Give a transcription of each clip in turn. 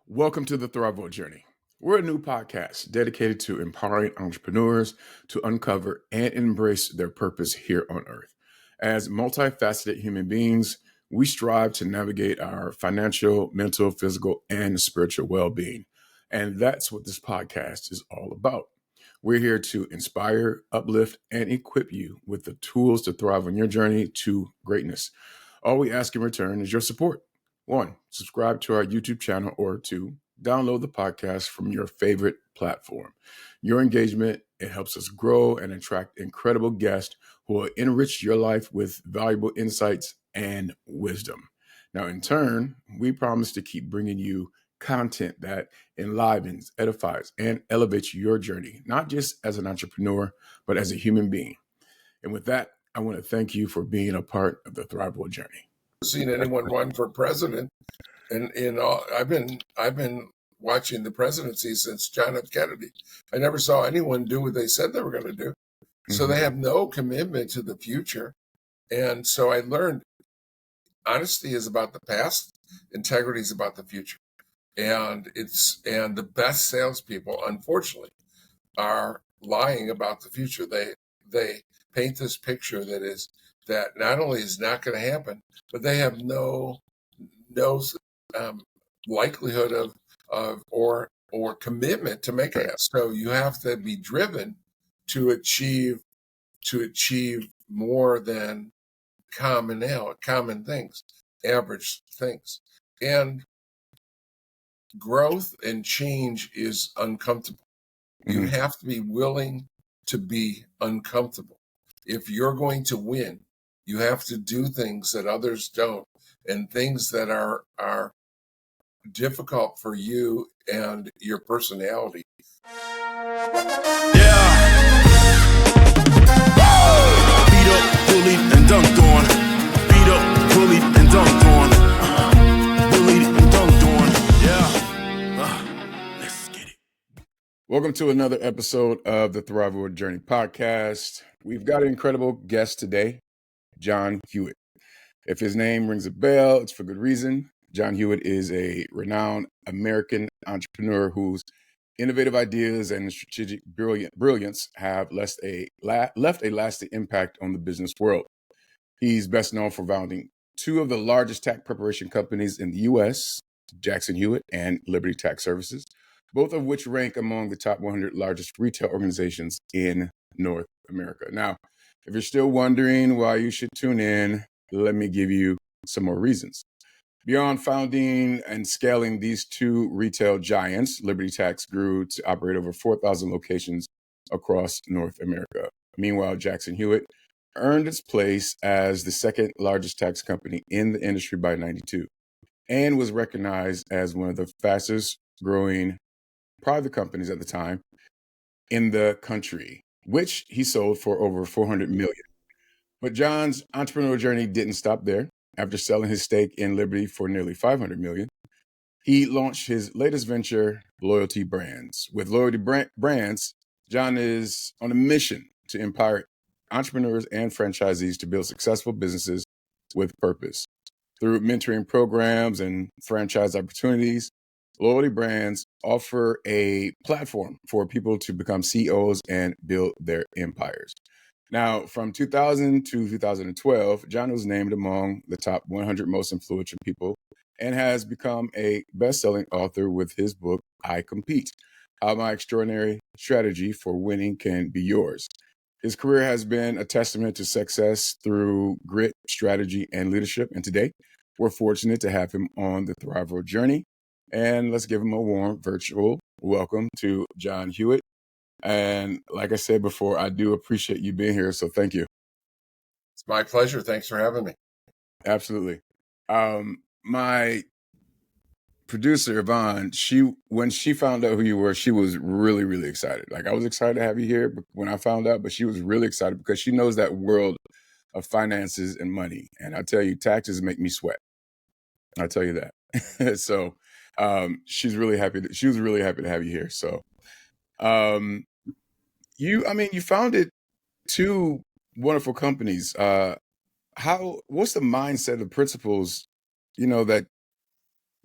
Welcome to the Thrivewell Journey. We're a new podcast dedicated to empowering entrepreneurs to uncover and embrace their purpose here on earth. As multifaceted human beings, we strive to navigate our financial, mental, physical, and spiritual well-being. And that's what this podcast is all about. We're here to inspire, uplift, and equip you with the tools to thrive on your journey to greatness. All we ask in return is your support. 1, subscribe to our YouTube channel, or 2, download the podcast from your favorite platform. Your engagement, it helps us grow and attract incredible guests who will enrich your life with valuable insights and wisdom. Now, in turn, we promise to keep bringing you content that enlivens, edifies, and elevates your journey, not just as an entrepreneur, but as a human being. And with that, I want to thank you for being a part of the Thrivewell Journey. Seen anyone run for president, and I've been watching the presidency since John F. Kennedy. I never saw anyone do what they said they were going to do. Mm-hmm. So they have no commitment to the future. And so I learned honesty is about the past, integrity is about the future. And the best salespeople, unfortunately, are lying about the future. They paint this picture that not only is not going to happen, but they have no likelihood of or commitment to make it. So you have to be driven to achieve more than common things, average things. And growth and change is uncomfortable. Mm-hmm. You have to be willing to be uncomfortable. If you're going to win, you have to do things that others don't, and things that are difficult for you and your personality. Yeah. Beat up, bullied, and dunked on. Beat up, bullied, and dunked on. Bullied and dunked on. Yeah. Let's get it. Welcome to another episode of the Thrivewell Journey podcast. We've got an incredible guest today, John Hewitt. If his name rings a bell, it's for good reason. John Hewitt is a renowned American entrepreneur whose innovative ideas and strategic brilliance have left a lasting impact on the business world. He's best known for founding 2 of the largest tax preparation companies in the U.S., Jackson Hewitt and Liberty Tax Services, both of which rank among the top 100 largest retail organizations in North America. Now, if you're still wondering why you should tune in, let me give you some more reasons. Beyond founding and scaling these 2 retail giants, Liberty Tax grew to operate over 4,000 locations across North America. Meanwhile, Jackson Hewitt earned its place as the second largest tax company in the industry by 1992 and was recognized as one of the fastest growing private companies at the time in the country, which he sold for over $400 million. But John's entrepreneurial journey didn't stop there. After selling his stake in Liberty for nearly $500 million, he launched his latest venture, Loyalty Brands. With Loyalty Brands, John is on a mission to empower entrepreneurs and franchisees to build successful businesses with purpose. Through mentoring programs and franchise opportunities, Loyalty Brands offer a platform for people to become CEOs and build their empires. Now, from 2000 to 2012, John was named among the top 100 most influential people and has become a best-selling author with his book, I Compete: How My Extraordinary Strategy for Winning Can Be Yours. His career has been a testament to success through grit, strategy, and leadership. And today, we're fortunate to have him on the Thrivewell Journey. And let's give him a warm virtual welcome to John Hewitt. And like I said before, I do appreciate you being here. So thank you. It's my pleasure. Thanks for having me. Absolutely. My producer, Yvonne, when she found out who you were, she was really, really excited. Like, I was excited to have you here when I found out, but she was really excited because she knows that world of finances and money. And I tell you, taxes make me sweat. I'll tell you that. So she was really happy to have you here. So you founded 2 wonderful companies. What's the mindset of principles, that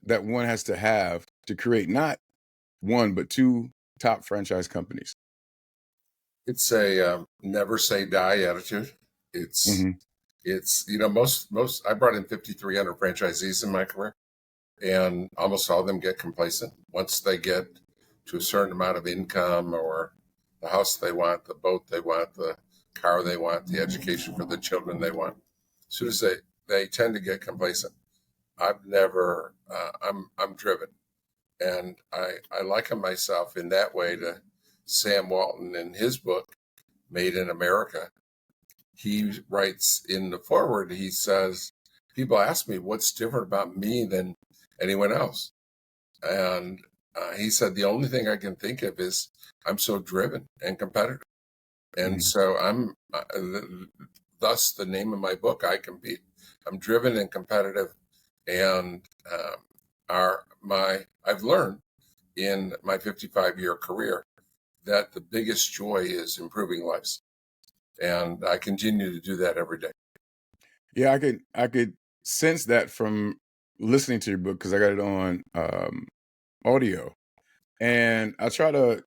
that one has to have to create not one, but two top franchise companies? It's a never say die attitude. It's Hmm. most I brought in 5,300 franchisees in my career, and almost all of them get complacent once they get to a certain amount of income, or the house they want, the boat they want, the car they want, the education for the children they want. As soon as they tend to get complacent. I've never I'm driven, and I liken myself in that way to Sam Walton in his book Made in America. He writes in the foreword, he says, people ask me what's different about me than anyone else. And he said, the only thing I can think of is I'm so driven and competitive. And so thus the name of my book, I Compete. I'm driven and competitive. And I've learned in my 55-year career that the biggest joy is improving lives. And I continue to do that every day. Yeah, I could sense that from listening to your book, because I got it on audio, and I try to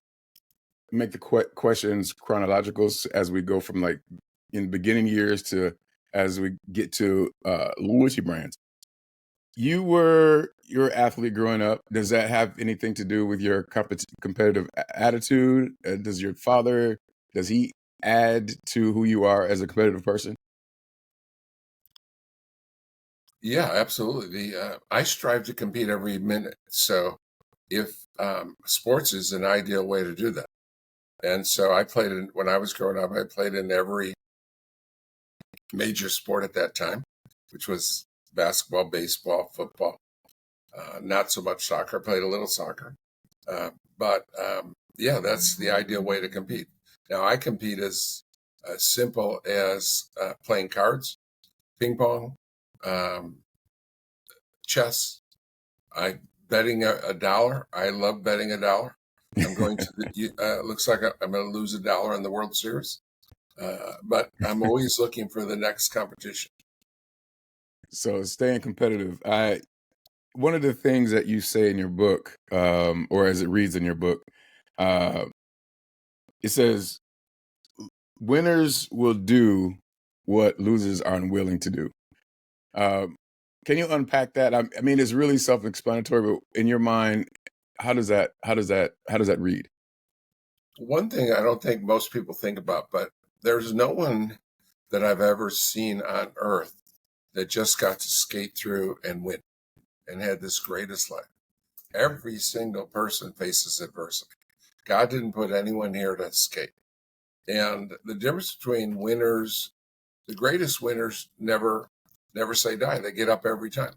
make the questions chronological as we go from like in beginning years to as we get to loyalty brands. You're an athlete growing up. Does that have anything to do with your competitive attitude? Does your father, does he add to who you are as a competitive person? Yeah, absolutely. I strive to compete every minute. So if sports is an ideal way to do that. And so when I was growing up, I played in every major sport at that time, which was basketball, baseball, football, not so much soccer. I played a little soccer. But yeah, that's the ideal way to compete. Now, I compete as simple as playing cards, ping pong, chess. Betting a dollar. I love betting a dollar. I'm going to looks like I'm going to lose $1 in the World Series. But I'm always looking for the next competition. So staying competitive. One of the things that you say in your book, or as it reads in your book, uh, it says winners will do what losers are unwilling to do. Can you unpack that? I mean, it's really self-explanatory, but in your mind, how does that read? One thing I don't think most people think about, but there's no one that I've ever seen on earth that just got to skate through and win and had this greatest life. Every single person faces adversity. God didn't put anyone here to skate. And the difference between winners, the greatest winners never say die. They get up every time.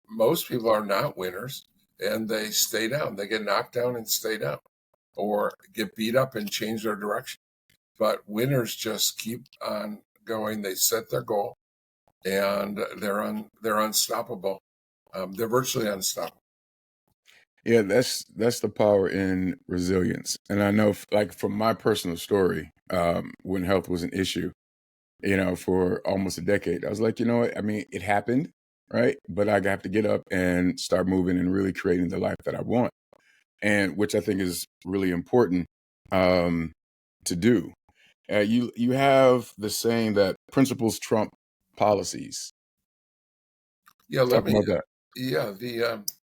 Most people are not winners, and they stay down. They get knocked down and stay down, or get beat up and change their direction. But winners just keep on going. They set their goal, and they're unstoppable. They're virtually unstoppable. Yeah, that's the power in resilience. And I know, like from my personal story, when health was an issue, for almost a decade, I was like, you know what? I mean, it happened, right? But I have to get up and start moving and really creating the life that I want, and which I think is really important to do. You have the saying that principles trump policies. Yeah, Talk about that.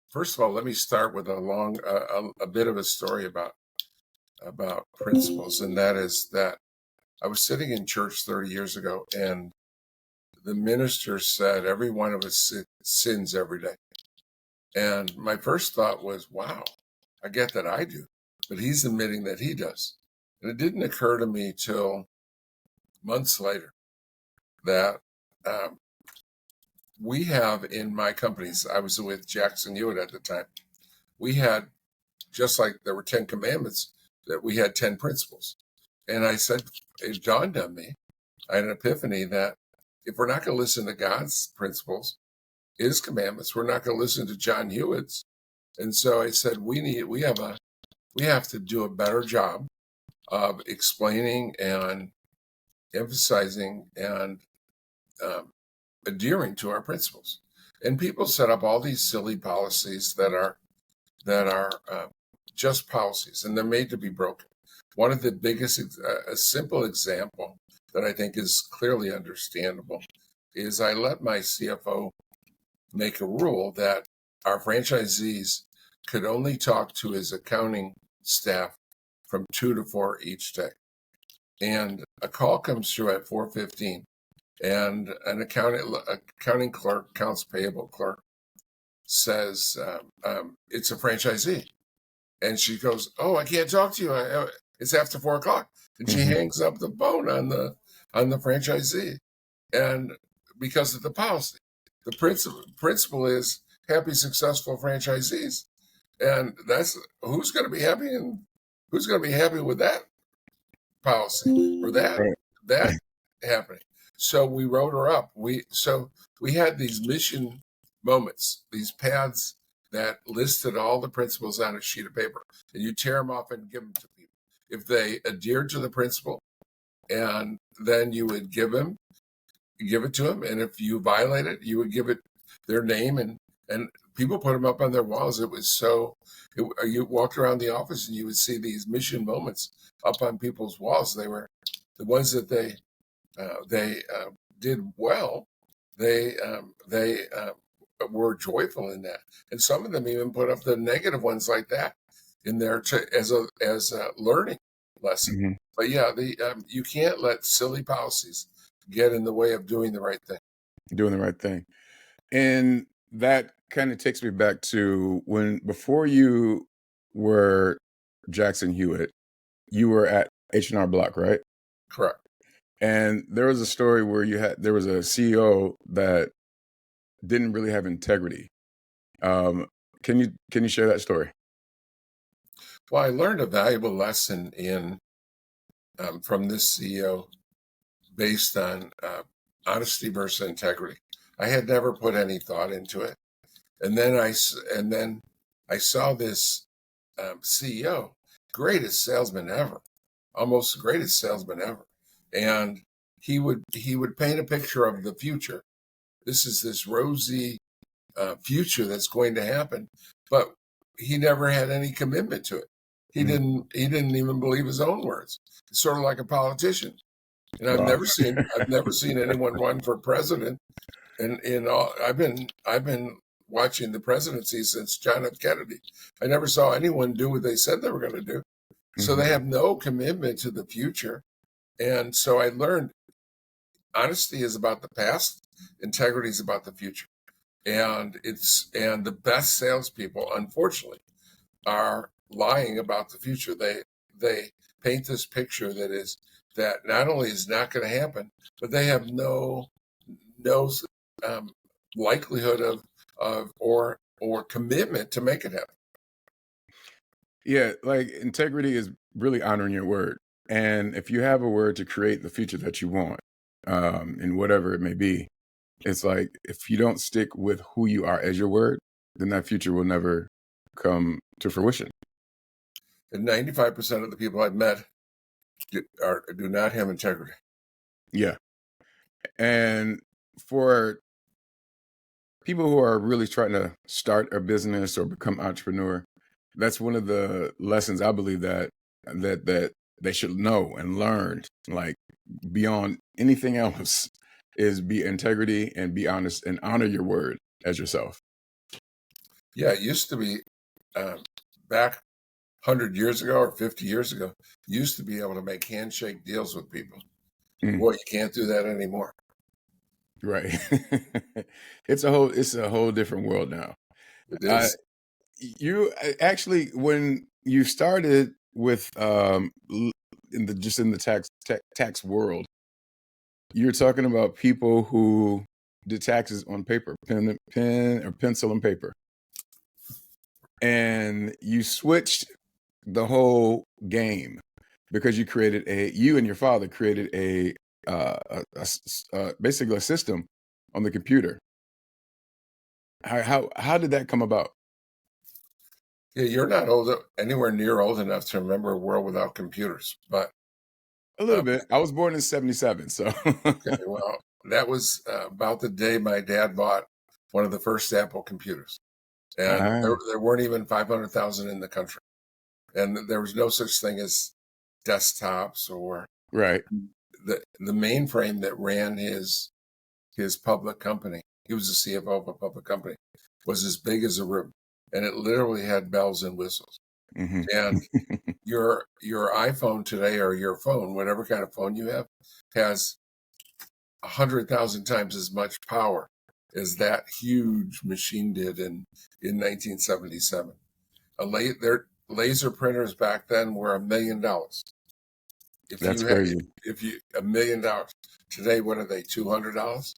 first of all, let me start with a bit of a story about principles, and that is that I was sitting in church 30 years ago, and the minister said, every one of us sins every day. And my first thought was, wow, I get that I do, but he's admitting that he does. And it didn't occur to me till months later that we have in my companies, I was with John Hewitt at the time, we had, just like there were 10 commandments, that we had 10 principles. And I said, it dawned on me, I had an epiphany that if we're not going to listen to God's principles, his commandments, we're not going to listen to John Hewitt's. And so I said, we have to do a better job of explaining and emphasizing and adhering to our principles. And people set up all these silly policies that are just policies, and they're made to be broken. One of the biggest, a simple example that I think is clearly understandable is I let my CFO make a rule that our franchisees could only talk to his accounting staff from 2 to 4 each day. And a call comes through at 4:15, and an accounting clerk, accounts payable clerk, says it's a franchisee, and she goes, "Oh, I can't talk to you. It's after 4 o'clock," and she hangs up the phone on the franchisee, and because of the policy, the principle is happy, successful franchisees, and that's who's going to be happy, and who's going to be happy with that policy or that happening. So we wrote her up. We had these mission moments, these paths that listed all the principles on a sheet of paper, and you tear them off and give them to people. If they adhered to the principle, and then you would give it to them, and if you violate it, you would give it their name, and people put them up on their walls. It was you walked around the office and you would see these mission moments up on people's walls. They were the ones that they did well. They were joyful in that, and some of them even put up the negative ones like that in there as a learning lesson. Mm-hmm. But yeah, you can't let silly policies get in the way of doing the right thing. Doing the right thing. And that kind of takes me back to before you were Jackson Hewitt, you were at H&R Block, right? Correct. And there was a story where there was a CEO that didn't really have integrity. Can you share that story? Well, I learned a valuable lesson from this CEO based on honesty versus integrity. I had never put any thought into it, and then I saw this CEO, greatest salesman ever, almost the greatest salesman ever, and he would paint a picture of the future. This is this rosy future that's going to happen, but he never had any commitment to it. He didn't even believe his own words. It's sort of like a politician. And I've never seen anyone run for president. And I've been watching the presidency since John F. Kennedy. I never saw anyone do what they said they were going to do. So they have no commitment to the future. And so I learned honesty is about the past, integrity is about the future. And the best salespeople, unfortunately, are lying about the future. They paint this picture that not only is not going to happen, but they have no likelihood of or commitment to make it happen. Yeah, like integrity is really honoring your word. And if you have a word to create the future that you want, and whatever it may be, it's like if you don't stick with who you are as your word, then that future will never come to fruition. And 95% of the people I've met do not have integrity. Yeah. And for people who are really trying to start a business or become entrepreneur, that's one of the lessons I believe that they should know and learn, like beyond anything else, is be integrity and be honest and honor your word as yourself. Yeah, it used to be back 100 years ago or 50 years ago, you used to be able to make handshake deals with people. Boy, you can't do that anymore. Right. It's a whole different world now. It is. You actually, when you started with in the tax world, you're talking about people who did taxes on paper, pen or pencil and paper, and you switched the whole game because you and your father created basically a system on the computer. How did that come about? Yeah, you're not anywhere near old enough to remember a world without computers, but A little bit. I was born in 1977, so okay, well, that was about the day my dad bought one of the first Apple computers. And Ah, there weren't even 500,000 in the country. And there was no such thing as desktops or right. the mainframe that ran his public company. He was the CFO of a public company, was as big as a room. And it literally had bells and whistles. Hmm. And your iPhone today, or your phone, whatever kind of phone you have, has 100,000 times as much power as that huge machine did in 1977. Their laser printers back then were $1 million. That's crazy. If you $1 million today, what are they? $200.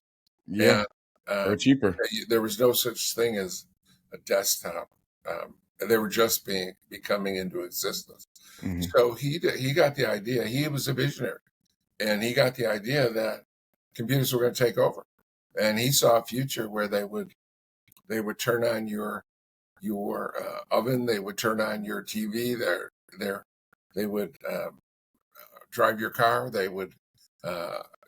Yeah, And or cheaper. there was no such thing as a desktop. They were just becoming into existence. Hmm. So he got the idea. He was a visionary, and he got the idea that computers were going to take over. And he saw a future where they would turn on your oven, they would turn on your TV, they would drive your car, they would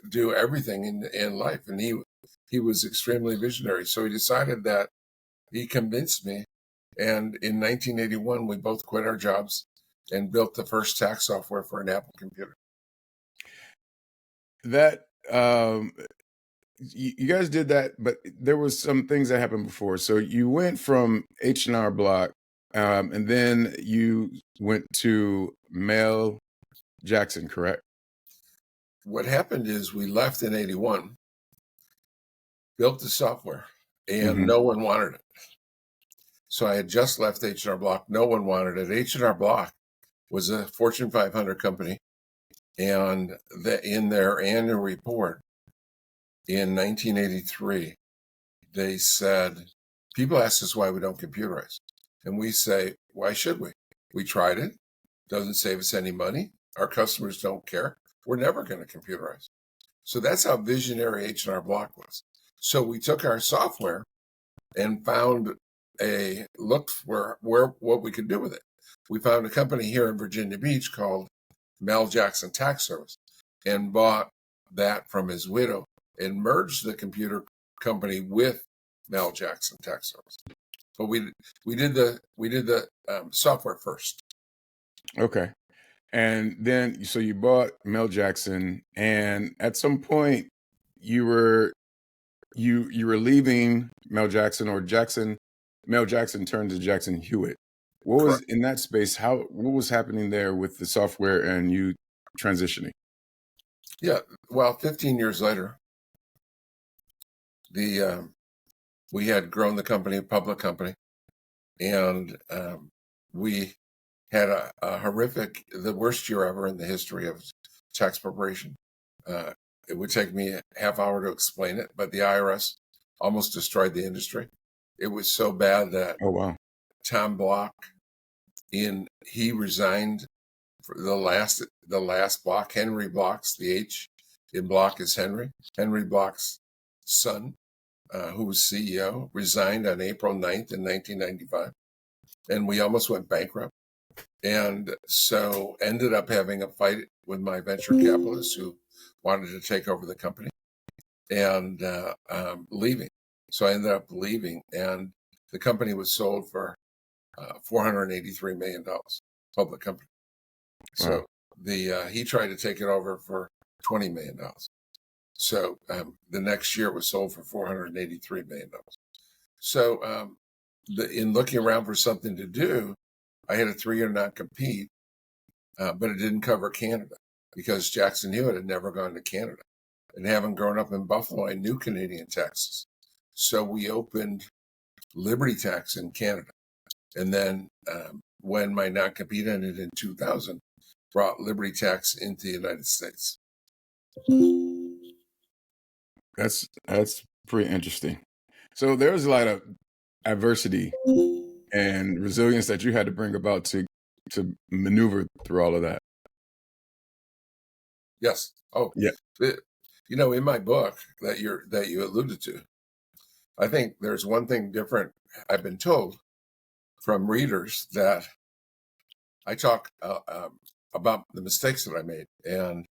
do everything in life. And he was extremely visionary. So he decided that he convinced me. And in 1981, we both quit our jobs and built the first tax software for an Apple computer. That you guys did that, but there was some things that happened before. So you went from H&R Block, and then you went to Mel Jackson, correct? What happened is we left in 81, built the software, and Mhm. no one wanted it. So I had just left H&R Block. No one wanted it. H&R Block was a Fortune 500 company, and in their annual report in 1983, they said, people ask us why we don't computerize. And we say, why should we? We tried it. Doesn't save us any money. Our customers don't care. We're never going to computerize. So that's how visionary H&R Block was. So we took our software and looked for what we could do with it. We found a company here in Virginia Beach called Mel Jackson Tax Service, and bought that from his widow and merged the computer company with Mel Jackson Tax Service. But we did the software first. Okay. And then, so you bought Mel Jackson, and at some point you were leaving Mel Jackson, or Mel Jackson turned to Jackson Hewitt. What was Correct. in that space? What was happening there with the software and you transitioning? Yeah. Well, 15 years later, we had grown the company, a public company, and we had a horrific, the worst year ever in the history of tax preparation. It would take me a half hour to explain it, but the IRS almost destroyed the industry. It was so bad that Oh, wow. Tom Block, he resigned for the last Block, Henry Block's, the H in Block is Henry. Henry Block's son, who was CEO, resigned on April 9th in 1995. And we almost went bankrupt. And so ended up having a fight with my venture capitalist who wanted to take over the company, and leaving. So I ended up leaving, and the company was sold for $483 million, public company. So he tried to take it over for $20 million. So the next year it was sold for $483 million. So in looking around for something to do, I had a 3-year non-compete, but it didn't cover Canada because Jackson Hewitt had never gone to Canada. And having grown up in Buffalo, I knew Canadian taxes. So we opened Liberty Tax in Canada. And then when my non-compete ended in 2000, brought Liberty Tax into the United States. That's pretty interesting. So there was a lot of adversity and resilience that you had to bring about to maneuver through all of that. Yes. Oh, Yeah. In my book that you alluded to, I think there's one thing different. I've been told from readers that I talk about the mistakes that I made and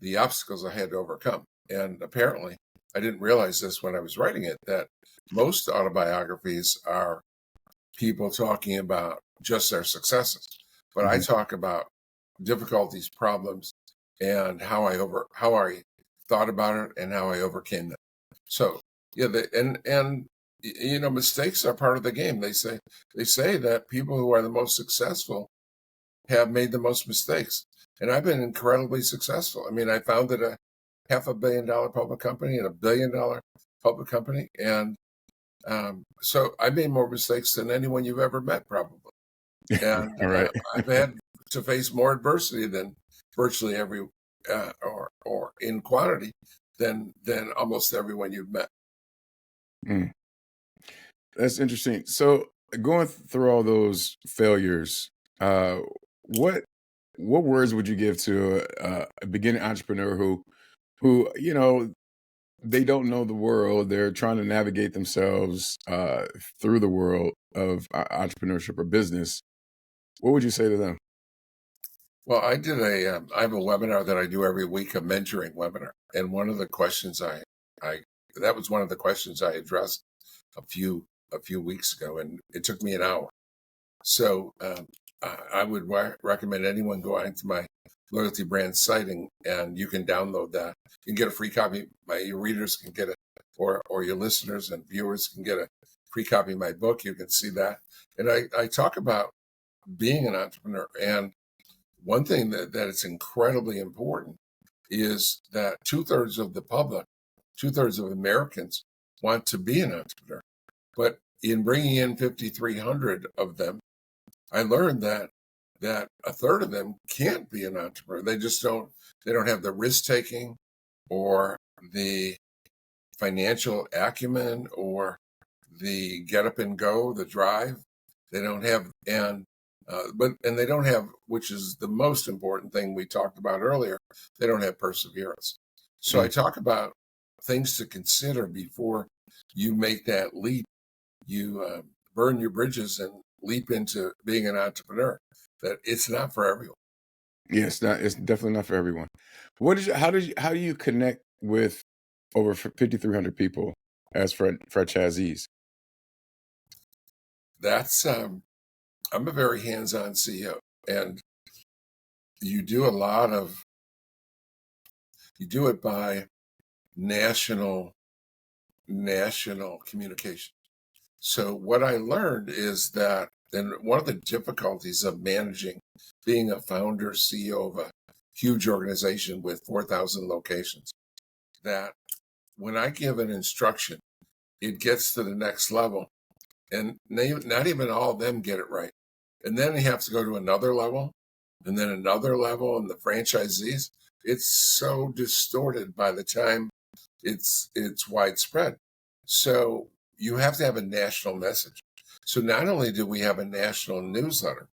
the obstacles I had to overcome. And apparently I didn't realize this when I was writing it, that most autobiographies are people talking about just their successes. But I talk about difficulties, problems, and how I thought about it and how I overcame them. So yeah, mistakes are part of the game. They say that people who are the most successful have made the most mistakes. And I've been incredibly successful. I mean, I founded a $500 million public company and $1 billion public company. And so I made more mistakes than anyone you've ever met, probably. And All right. I've had to face more adversity than virtually every, or in quantity than almost everyone you've met. Mm. That's interesting. So going through all those failures, what words would you give to a beginning entrepreneur who they don't know the world, they're trying to navigate themselves through the world of entrepreneurship or business? What would you say to them? Well, I have a webinar that I do every week, a mentoring webinar, and one of the questions that was one of the questions I addressed a few weeks ago, and it took me an hour. So I would recommend anyone go out to my loyalty brand site, and you can download that. You can get a free copy. Your readers can get it, or your listeners and viewers can get a free copy of my book. You can see that, and I talk about being an entrepreneur. And one thing that is incredibly important is that 2/3 of the public, 2/3 of Americans want to be an entrepreneur. But in bringing in 5,300 of them, I learned that a third of them can't be an entrepreneur. They don't have the risk taking or the financial acumen or the get up and go, the drive. They don't have, and they don't have, which is the most important thing we talked about earlier, they don't have perseverance. So I talk about things to consider before you make that leap. You burn your bridges and leap into being an entrepreneur. That it's not for everyone. Yes, it's definitely not for everyone. How do you connect with over 5,300 people as franchisees? That's I'm a very hands-on CEO, and you do it by national communication. So what I learned is that, and one of the difficulties of being a founder, CEO of a huge organization with 4,000 locations, that when I give an instruction, it gets to the next level, and not even all of them get it right. And then you have to go to another level, and then another level, and the franchisees, it's so distorted by the time it's widespread. So you have to have a national message. So not only do we have a national newsletter,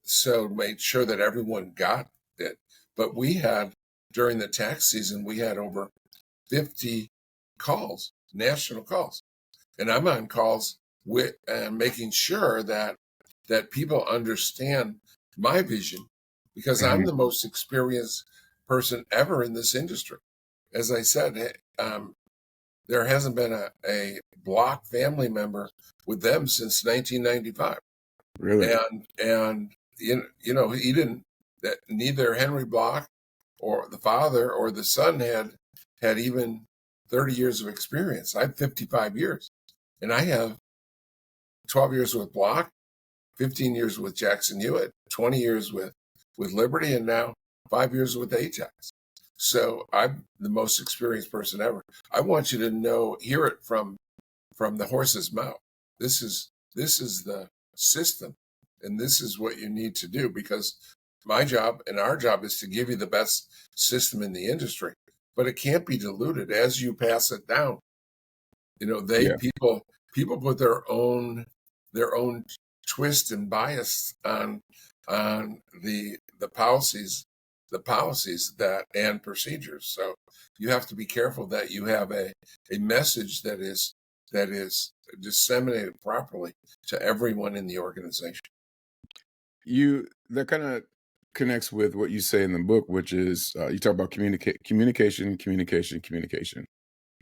so made sure that everyone got it, but during the tax season, we had over 50 calls, national calls. And I'm on calls with making sure that people understand my vision, because I'm the most experienced person ever in this industry. As I said, there hasn't been a Block family member with them since 1995. Really? And he didn't. That neither Henry Block or the father or the son had even 30 years of experience. I have 55 years, and I have 12 years with Block, 15 years with Jackson Hewitt, 20 years with Liberty, and now 5 years with ATAX. So I'm the most experienced person ever. I want you to hear it from the horse's mouth. This is the system, and this is what you need to do, because my job and our job is to give you the best system in the industry, but it can't be diluted as you pass it down. People put their own twist and bias on the policies that and procedures. So you have to be careful that you have a message that is disseminated properly to everyone in the organization. That kind of connects with what you say in the book, which is you talk about communication.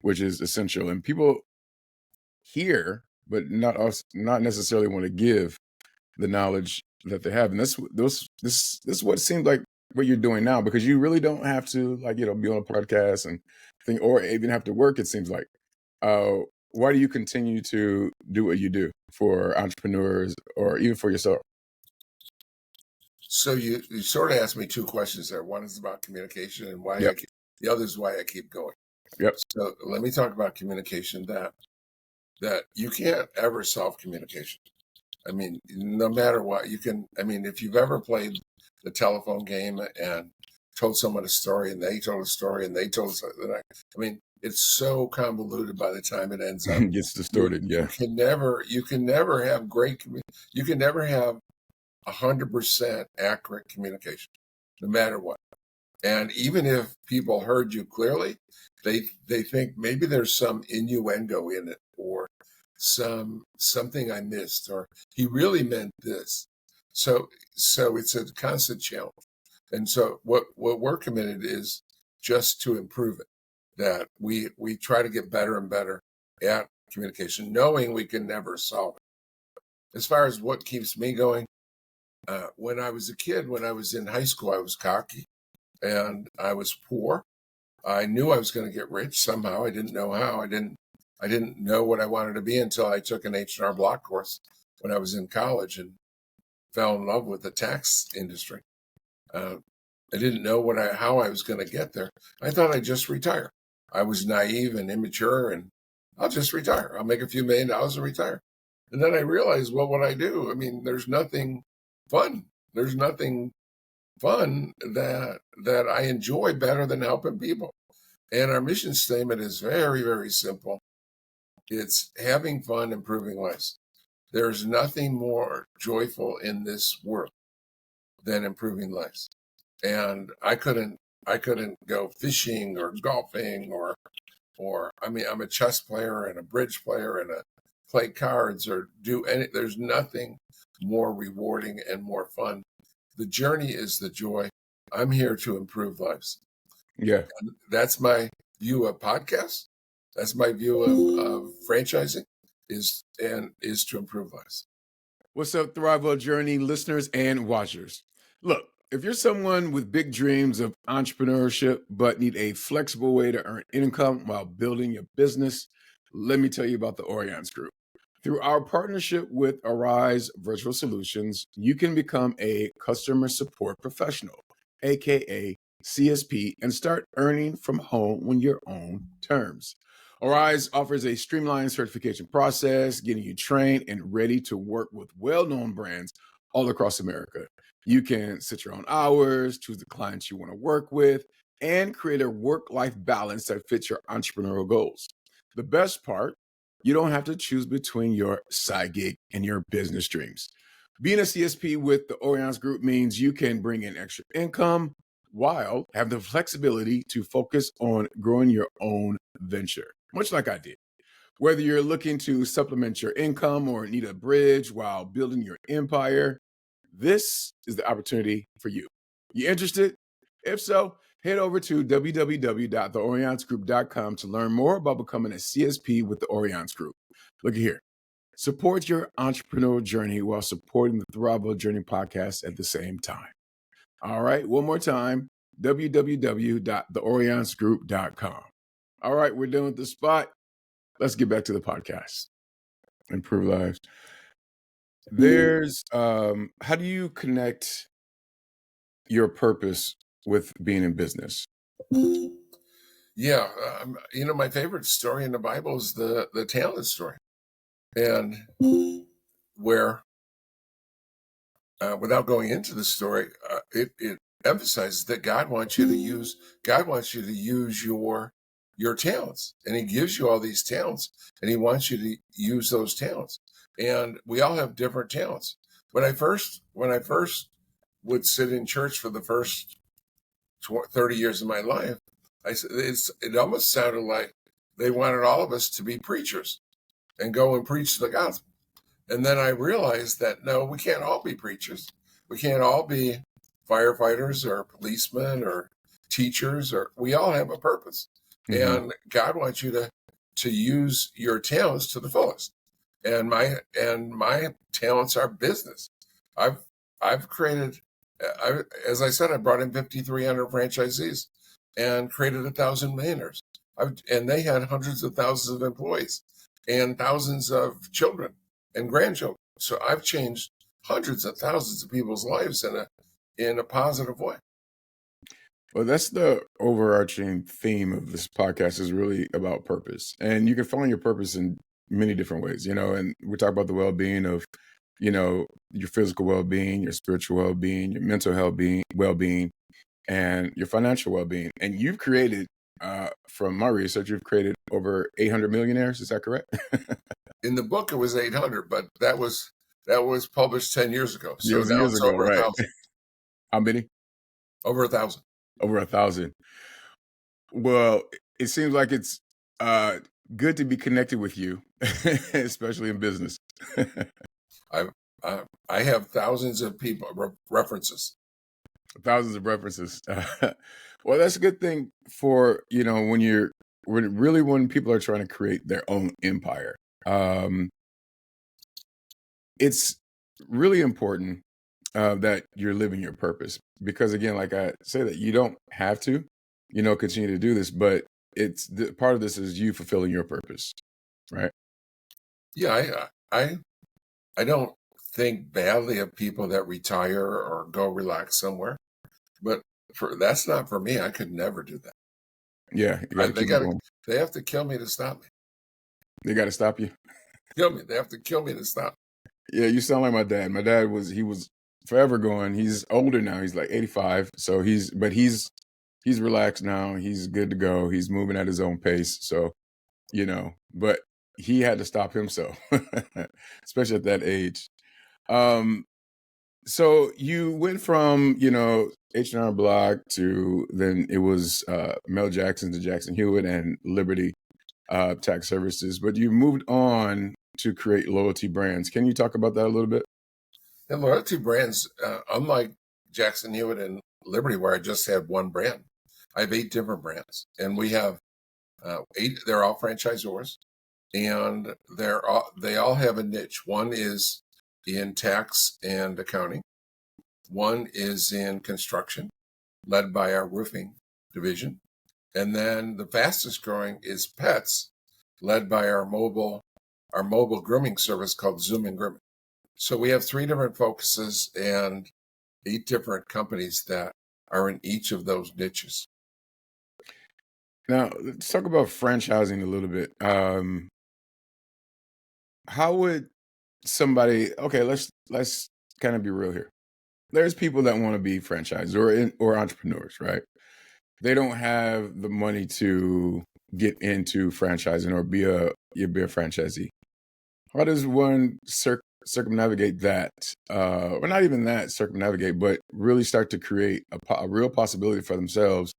which is essential. And people hear, but not necessarily want to give the knowledge that they have. And this is what it seems like what you're doing now, because you really don't have to, like, be on a podcast and think, or even have to work, it seems like. Uh, why do you continue to do what you do for entrepreneurs or even for yourself? So you sort of asked me two questions there. One is about communication and why Yep. the other is why I keep going. Yep. So let me talk about communication, that you can't ever solve communication. I mean, no matter what, if you've ever played the telephone game and told someone a story and they told a story and they told something, it's so convoluted by the time it ends up. Gets distorted. You can never have you can never have 100% accurate communication, no matter what. And even if people heard you clearly, they think maybe there's some innuendo in it, or something I missed, or he really meant this. So it's a constant challenge. And so what we're committed is just to improve it, that we try to get better and better at communication, knowing we can never solve it. As far as what keeps me going, when I was a kid, when I was in high school, I was cocky and I was poor. I knew I was going to get rich somehow. I didn't know how. I didn't know what I wanted to be until I took an H&R Block course when I was in college and fell in love with the tax industry. I didn't know how I was going to get there. I thought I'd just retire. I was naive and immature, and I'll just retire. I'll make a few $1 million and retire. And then I realized, well, what I do, there's nothing fun. There's nothing fun that I enjoy better than helping people. And our mission statement is very, very simple. It's having fun, improving lives. There's nothing more joyful in this world than improving lives. And I couldn't go fishing or golfing or I'm a chess player and a bridge player and play cards or do any. There's nothing more rewarding and more fun. The journey is the joy. I'm here to improve lives. Yeah. And that's my view of podcasts. That's my view of franchising is to improve lives. What's up, Thrivewell Journey listeners and watchers? Look, if you're someone with big dreams of entrepreneurship but need a flexible way to earn income while building your business, let me tell you about the Orions Group. Through our partnership with Arise Virtual Solutions, you can become a customer support professional, aka CSP, and start earning from home on your own terms. Arise offers a streamlined certification process, getting you trained and ready to work with well-known brands all across America. You can set your own hours, choose the clients you want to work with, and create a work-life balance that fits your entrepreneurial goals. The best part, you don't have to choose between your side gig and your business dreams. Being a CSP with the Orions Group means you can bring in extra income while have the flexibility to focus on growing your own venture, much like I did. Whether you're looking to supplement your income or need a bridge while building your empire, this is the opportunity for you. You interested? If so, head over to www.theorionsgroup.com to learn more about becoming a CSP with the Orions Group. Look here. Support your entrepreneurial journey while supporting the Thrivewell Journey podcast at the same time. All right, one more time, www.theorionsgroup.com. All right, we're done with the spot. Let's get back to the podcast. Improve lives. There's, how do you connect your purpose with being in business? Yeah. My favorite story in the Bible is the talent story. And where, without going into the story, it emphasizes that God wants you to use your talents, and he gives you all these talents, and he wants you to use those talents. And we all have different talents. When I first would sit in church for the first 30 years of my life, it almost sounded like they wanted all of us to be preachers and go and preach the gospel. And then I realized that, no, we can't all be preachers. We can't all be firefighters or policemen or teachers, or we all have a purpose. And God wants you to use your talents to the fullest. And my talents are business. I've created, as I said, I brought in 5,300 franchisees and created 1,000 millionaires. And they had hundreds of thousands of employees and thousands of children and grandchildren. So I've changed hundreds of thousands of people's lives in a positive way. Well, that's the overarching theme of this podcast, is really about purpose. And you can find your purpose in many different ways, and we talk about the well-being of, your physical well-being, your spiritual well-being, your mental health well-being, and your financial well-being. And you've created, from my research, you've created over 800 millionaires. Is that correct? In the book, it was 800, but that was published 10 years ago. So Years now it's ago, over right? 1,000. How many? Over 1,000. Over 1,000. Well, it seems like it's good to be connected with you, especially in business. I have thousands of people references. Thousands of references. Well, that's a good thing for, when people are trying to create their own empire. It's really important that you're living your purpose, because again, like I say, that you don't have to, continue to do this, but part of this is you fulfilling your purpose, right? Yeah, I don't think badly of people that retire or go relax somewhere, but that's not for me. I could never do that. Yeah, they have to kill me to stop me. They got to stop you. Kill me. They have to kill me to stop. Yeah, you sound like my dad. My dad was forever going. He's older now. He's like 85. So he's relaxed now. He's good to go. He's moving at his own pace. So, but he had to stop himself, especially at that age. So you went from, H&R Block to, then it was Mel Jackson to Jackson Hewitt and Liberty Tax Services, but you moved on to create loyalty brands. Can you talk about that a little bit? The loyalty brands, unlike Jackson Hewitt and Liberty, where I just had one brand, I have 8 different brands, and we have 8. They're all franchisors, and they all have a niche. One is in tax and accounting. One is in construction, led by our roofing division, and then the fastest growing is pets, led by our mobile grooming service called Zoom and Grooming. So we have 3 different focuses and 8 different companies that are in each of those niches. Now, let's talk about franchising a little bit. How would somebody? Okay, let's kind of be real here. There's people that want to be franchisors or entrepreneurs, right? They don't have the money to get into franchising or be a franchisee. How does one circumnavigate that, or not even that circumnavigate, but really start to create a real possibility for themselves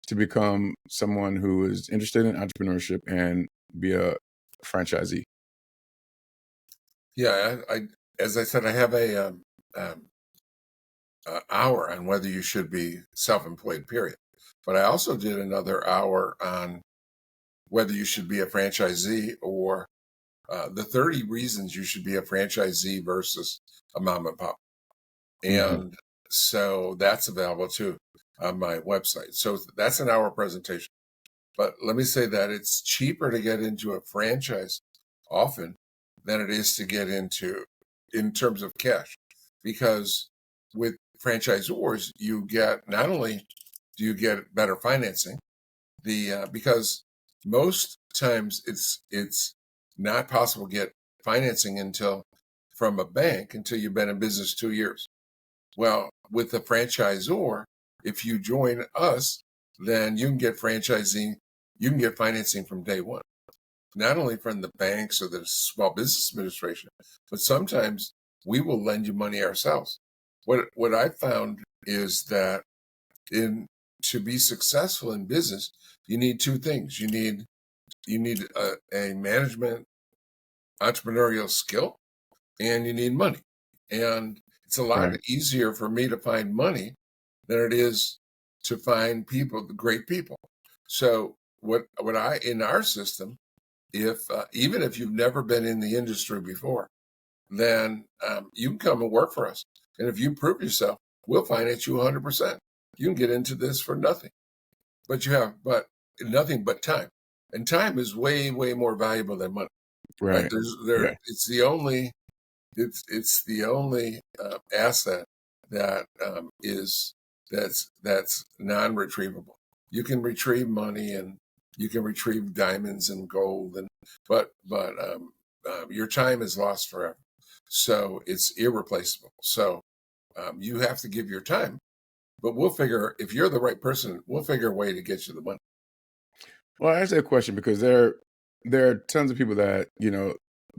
to become someone who is interested in entrepreneurship and be a franchisee? Yeah, as I said, I have a hour on whether you should be self-employed, period. But I also did another hour on whether you should be a franchisee, or the 30 reasons you should be a franchisee versus a mom and pop. And so that's available too on my website. So that's an hour presentation. But let me say that it's cheaper to get into a franchise often than it is to get into in terms of cash, because with franchisors, you get, not only do you get better financing, because most times it's not possible to get financing from a bank until you've been in business 2 years. Well, with a franchisor, if you join us, then you can get financing from day one. Not only from the banks or the Small Business Administration, but sometimes we will lend you money ourselves. What I found is that to be successful in business, you need 2 things. You need a management entrepreneurial skill, and you need money. And it's a lot easier for me to find money than it is to find great people. So what I in our system, if even if you've never been in the industry before, then you can come and work for us. And if you prove yourself, we'll finance you 100%. You can get into this for nothing, but nothing but time. And time is way, way more valuable than money. Right? Right. Yeah. It's the only asset that that's non-retrievable. You can retrieve money and you can retrieve diamonds and gold, but your time is lost forever. So it's irreplaceable. So you have to give your time, but we'll figure, if you're the right person, we'll figure a way to get you the money. Well, I asked that question because there are tons of people that,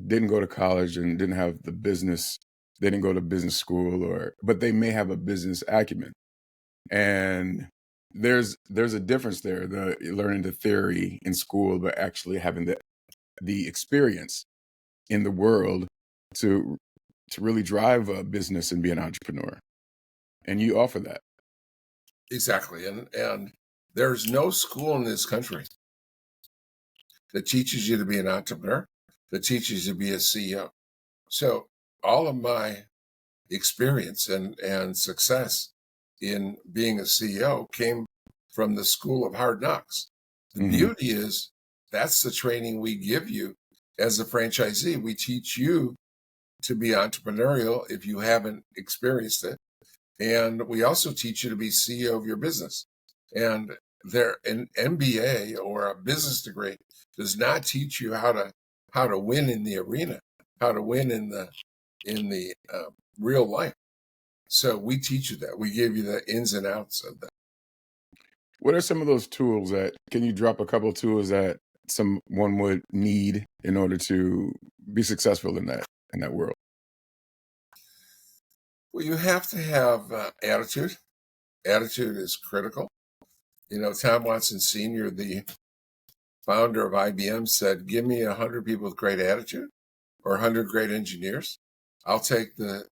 didn't go to college and didn't have the business. They didn't go to business school but they may have a business acumen. And there's a difference there, the learning the theory in school, but actually having the experience in the world to really drive a business and be an entrepreneur. And you offer that. Exactly. And there's no school in this country that teaches you to be an entrepreneur, that teaches you to be a CEO. So all of my experience and success in being a CEO came from the school of hard knocks. The beauty is that's the training we give you as a franchisee. We teach you to be entrepreneurial if you haven't experienced it. And we also teach you to be CEO of your business. And an MBA or a business degree does not teach you how to win in the arena, how to win in the real life. So we teach you that. We give you the ins and outs of that. What are some of those tools can you drop a couple of tools that someone would need in order to be successful in that world? Well, you have to have attitude. Attitude is critical. Tom Watson Sr., the founder of IBM, said, give me 100 people with great attitude or 100 great engineers. I'll take the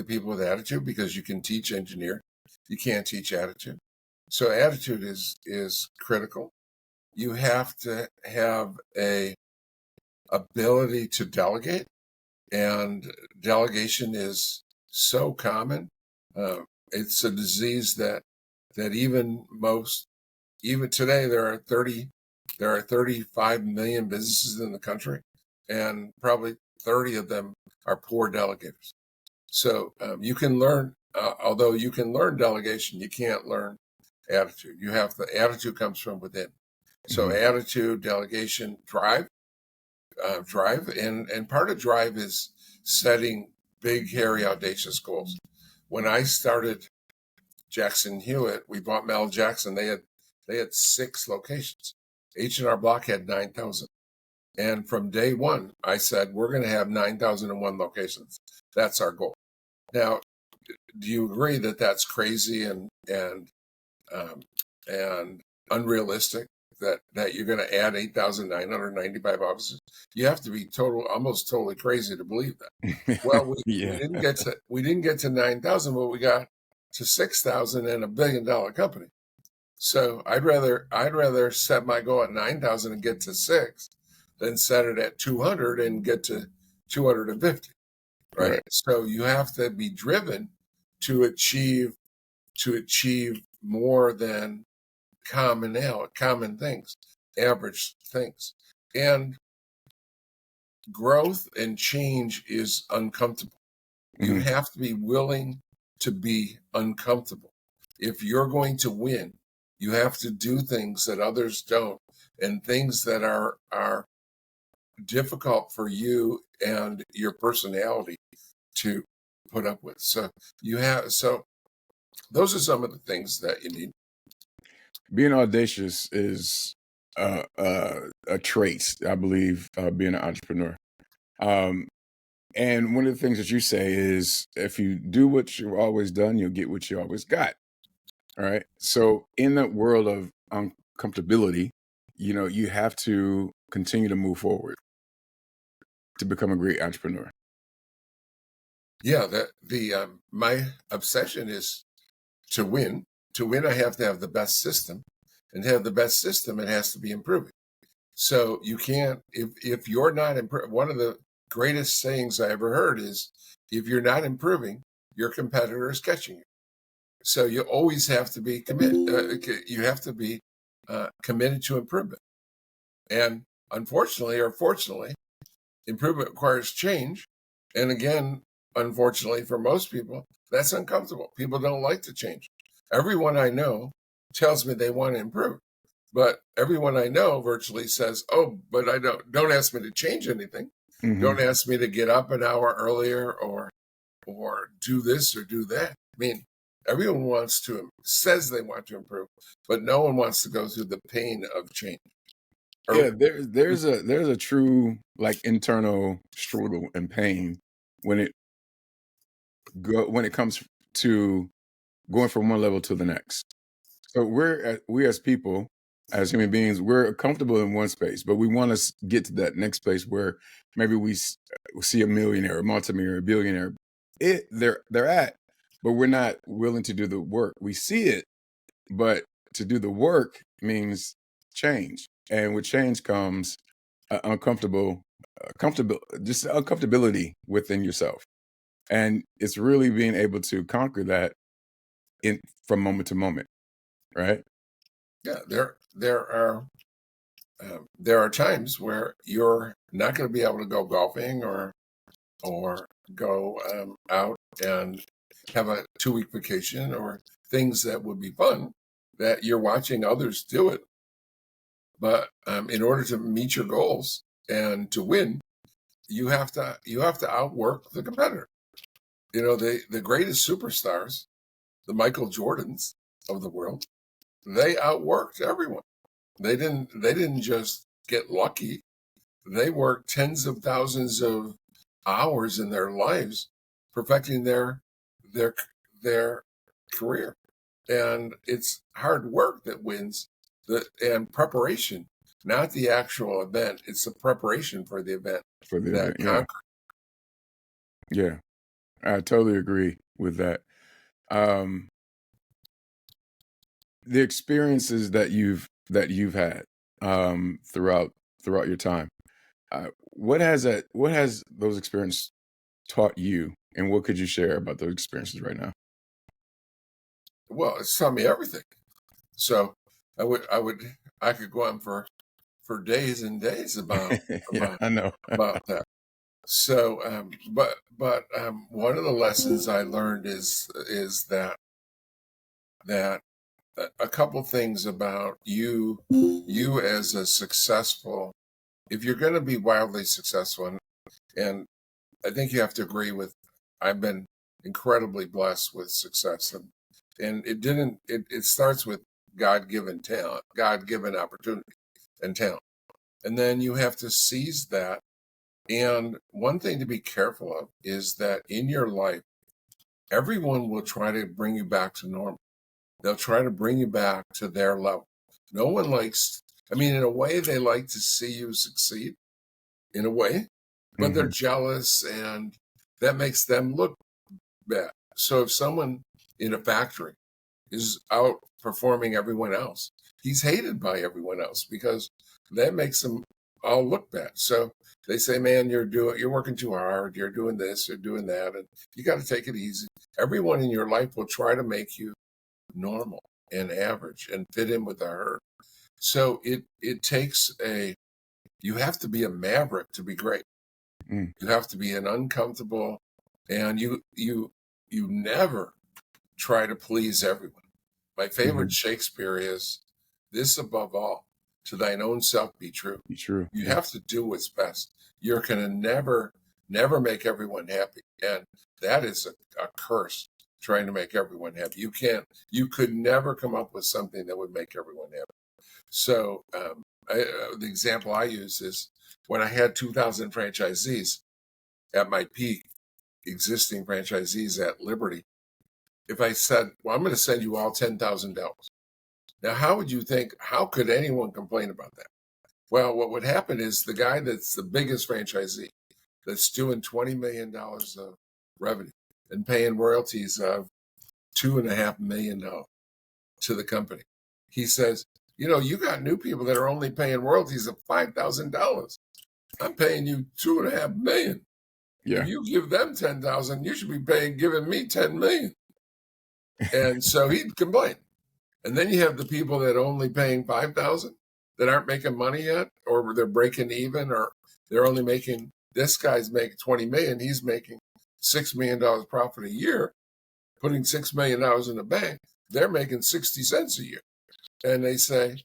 people with attitude, because you can teach engineer. You can't teach attitude. So attitude is critical. You have to have a ability to delegate, and delegation is so common. It's a disease that even today there are 35 million businesses in the country, and probably 30 of them are poor delegators. So you can learn, although you can learn delegation, you can't learn attitude. The attitude comes from within. So attitude, delegation, drive, and part of drive is setting big, hairy, audacious goals. When I started Jackson Hewitt, we bought Mel Jackson. They had 6 locations. H&R Block had 9,000. And from day one, I said, we're going to have 9,001 locations. That's our goal. Now, do you agree that that's crazy and unrealistic? That you're going to add 8,995 offices? You have to be almost totally crazy to believe that. Well, we didn't get to 9,000, but we got to 6,000 and $1 billion company. So I'd rather set my goal at 9,000 and get to 6 than set it at 200 and get to 250. Right? So you have to be driven to achieve more than common things, average things. And growth and change is uncomfortable. You have to be willing to be uncomfortable. If you're going to win, you have to do things that others don't, and things that are difficult for you and your personality to put up with. So those are some of the things that you need. Being audacious is a trait, I believe, being an entrepreneur. And one of the things that you say is, if you do what you've always done, you'll get what you always got. All right. So in that world of uncomfortability, you have to continue to move forward to become a great entrepreneur. Yeah, my obsession is to win. To win, I have to have the best system. and have the best system, it has to be improving. So you can't, if you're not improving, one of the greatest sayings I ever heard is, if you're not improving, your competitor is catching you. So you always have to be committed. You have to be committed to improvement. And unfortunately or fortunately, improvement requires change. And again, unfortunately for most people, that's uncomfortable. People don't like to change. Everyone I know tells me they want to improve, but everyone I know virtually says, "Oh, but I don't ask me to change anything. Don't ask me to get up an hour earlier or do this or do that." I mean, everyone says they want to improve, but no one wants to go through the pain of change. Yeah, there's a true like internal struggle and pain when it comes to going from one level to the next. So we as people, as human beings, we're comfortable in one space, but we want to get to that next place where maybe we see a millionaire, a multimillionaire, a billionaire. They're at, but we're not willing to do the work. We see it, but to do the work means change, and with change comes just uncomfortability within yourself, and it's really being able to conquer that from moment to moment, right? Yeah, there are times where you're not going to be able to go golfing or go out and have a 2-week vacation or things that would be fun, that you're watching others do it. But in order to meet your goals and to win, you have to outwork the competitor. You know, the greatest superstars, the Michael Jordans of the world, they outworked everyone. They didn't just get lucky. They worked tens of thousands of hours in their lives perfecting their career. And it's hard work that wins, and preparation, not the actual event. It's the preparation for the event that Yeah. Yeah, I totally agree with that. Um, the experiences that you've had throughout your time, what has those experiences taught you, and what could you share about those experiences right now? Well, it's taught me everything. So I could go on for days and days about Yeah, I know. that. So, but one of the lessons I learned is that a couple things about you as a successful, if you're going to be wildly successful, and I think you have to agree with, I've been incredibly blessed with success, and it starts with God-given talent, God-given opportunity and talent. And then you have to seize that. And one thing to be careful of is that in your life, everyone will try to bring you back to normal. They'll try to bring you back to their level. No one likes, I mean, in a way, they like to see you succeed, in a way, but they're jealous, and that makes them look bad. So if someone in a factory is outperforming everyone else, he's hated by everyone else because that makes them all look bad. So they say, "Man, you're working too hard. You're doing this, you're doing that, and you got to take it easy." Everyone in your life will try to make you normal and average and fit in with the herd. So it takes you have to be a maverick to be great. You have to be an uncomfortable, and you never try to please everyone. My favorite Shakespeare is, "This above all, to thine own self be true." Be true. You have to do what's best. You're going to never make everyone happy. And that is a curse, trying to make everyone happy. You could never come up with something that would make everyone happy. So the example I use is when I had 2,000 franchisees at my peak, existing franchisees at Liberty. If I said, "Well, I'm going to send you all $10,000. Now, how could anyone complain about that? Well, what would happen is the guy that's the biggest franchisee, that's doing $20 million of revenue and paying royalties of $2.5 million to the company, he says, You got new people that are only paying royalties of $5,000. I'm paying you $2.5 million. Yeah. If you give them 10,000, you should be giving me 10 million. And so he'd complain. And then you have the people that are only paying 5,000 that aren't making money yet, or they're breaking even, or they're only making, this guy's making 20 million. He's making $6 million profit a year, putting $6 million in the bank. They're making 60 cents a year. And they say,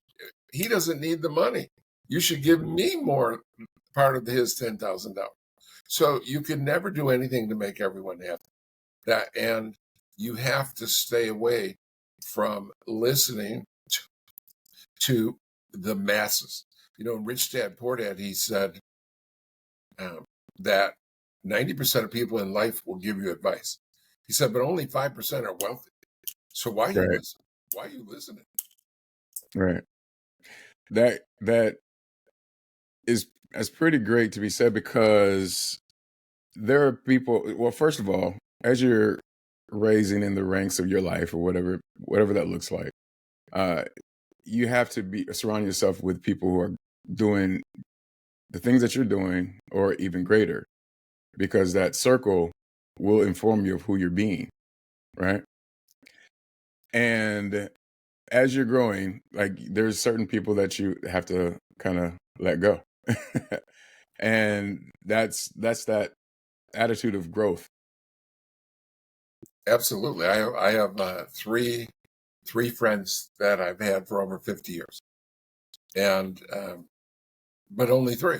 he doesn't need the money. You should give me more part of his $10,000. So you could never do anything to make everyone happy. And you have to stay away from listening to the masses. Rich Dad, Poor Dad, he said that 90% of people in life will give you advice. He said, but only 5% are wealthy. So why you listen? Why are you listening? Right. That is pretty great to be said, because there are people, well, first of all, as you're raising in the ranks of your life, or whatever that looks like, you have to surround yourself with people who are doing the things that you're doing, or even greater, because that circle will inform you of who you're being, right? And as you're growing, like, there's certain people that you have to kind of let go. And that's that attitude of growth. Absolutely. I have three friends that I've had for over 50 years, and but only 3.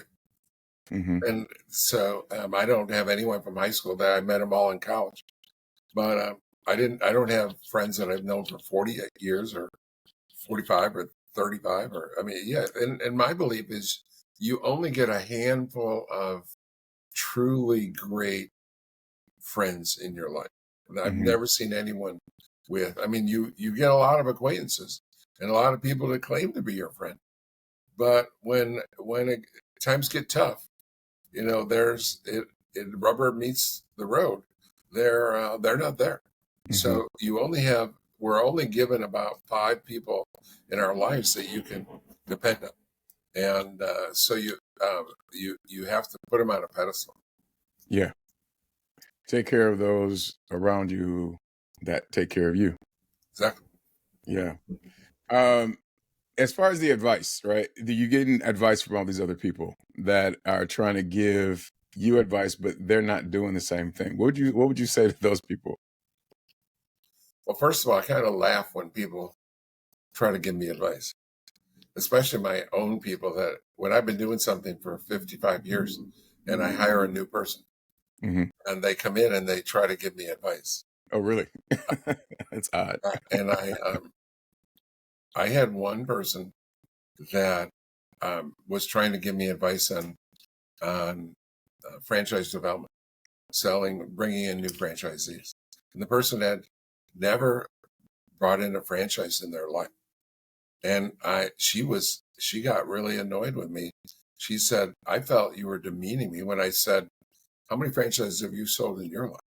Mm-hmm. And so I don't have anyone from high school. That I met them all in college, but I don't have friends that I've known for 40 years, or 45, or 35, or and my belief is you only get a handful of truly great friends in your life. I've Mm-hmm. never seen anyone you get a lot of acquaintances and a lot of people that claim to be your friend, but when times get tough, there's rubber meets the road. They're not there. Mm-hmm. So we're only given about 5 people in our lives that you can depend on, and so you have to put them on a pedestal. Yeah. Take care of those around you that take care of you. Exactly. Yeah. As far as the advice, right? Do you getting advice from all these other people that are trying to give you advice, but they're not doing the same thing? What would you say to those people? Well, first of all, I kind of laugh when people try to give me advice, especially my own people, that when I've been doing something for 55 years and I hire a new person, Mm-hmm. and they come in and they try to give me advice. Oh, really? That's odd. And I had one person that was trying to give me advice on franchise development, bringing in new franchisees. And the person had never brought in a franchise in their life. And she got really annoyed with me. She said, I felt you were demeaning me when I said, how many franchises have you sold in your life?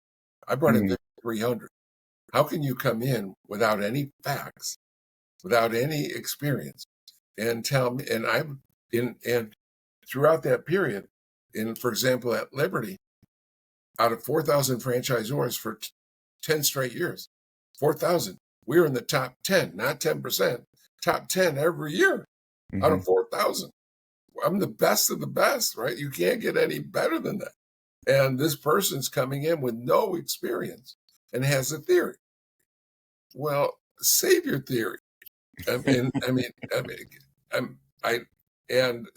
I brought in 300. How can you come in without any facts, without any experience, and tell me? And throughout that period, for example, at Liberty, out of 4,000 franchisors for 10 straight years, 4,000, we were in the top 10, not 10%, top 10 every year. Mm-hmm. Out of 4,000. I'm the best of the best, right? You can't get any better than that. And this person's coming in with no experience and has a theory. Well, save your theory. And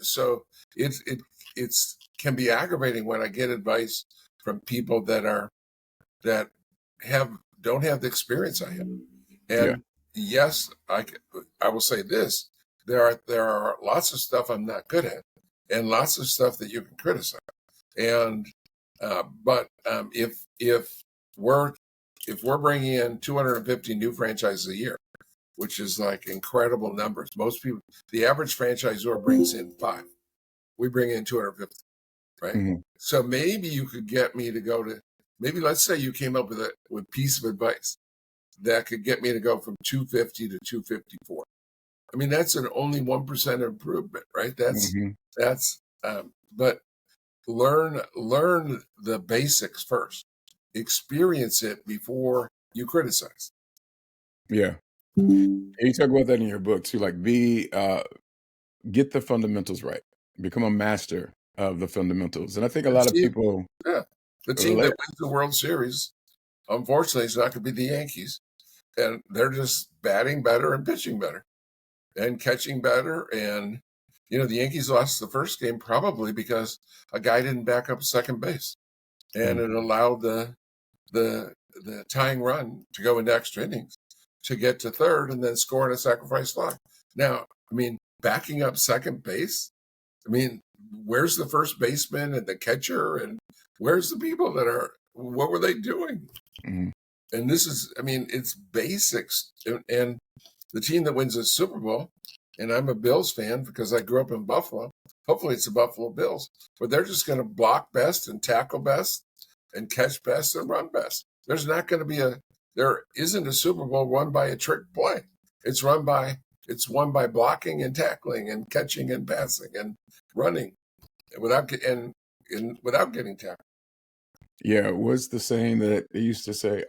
so it's can be aggravating when I get advice from people that don't have the experience I have. And yes, I will say this: there are lots of stuff I'm not good at, and lots of stuff that you can criticize. And but if we're bringing in 250 new franchises a year, which is like incredible numbers. Most people, the average franchisor brings in 5. We bring in 250, right? Mm-hmm. So maybe you could get me to go to, let's say you came up with a piece of advice that could get me to go from 250 to 254. I mean, that's an only 1% improvement, right? Mhm. But learn the basics first. Experience it before you criticize. Yeah. And you talk about that in your book too, like get the fundamentals right. Become a master of the fundamentals. And I think a The lot of team, people yeah, the team that relate. wins the World Series, unfortunately, is not going to be the Yankees, and they're just batting better and pitching better and catching better. And the Yankees lost the first game probably because a guy didn't back up second base, and Mm, it allowed the tying run to go into extra innings to get to third and then score in a sacrifice fly. Now, I mean, backing up second base, I mean, where's the first baseman and the catcher, and where's the people what were they doing? mm. And this is, I mean, it's basics. And the team that wins the Super Bowl, and I'm a Bills fan because I grew up in Buffalo. Hopefully it's the Buffalo Bills, but they're just going to block best and tackle best and catch best and run best. There isn't a Super Bowl won by a trick play. It's won by blocking and tackling and catching and passing and running without getting tackled. Yeah, what's the saying that they used to say?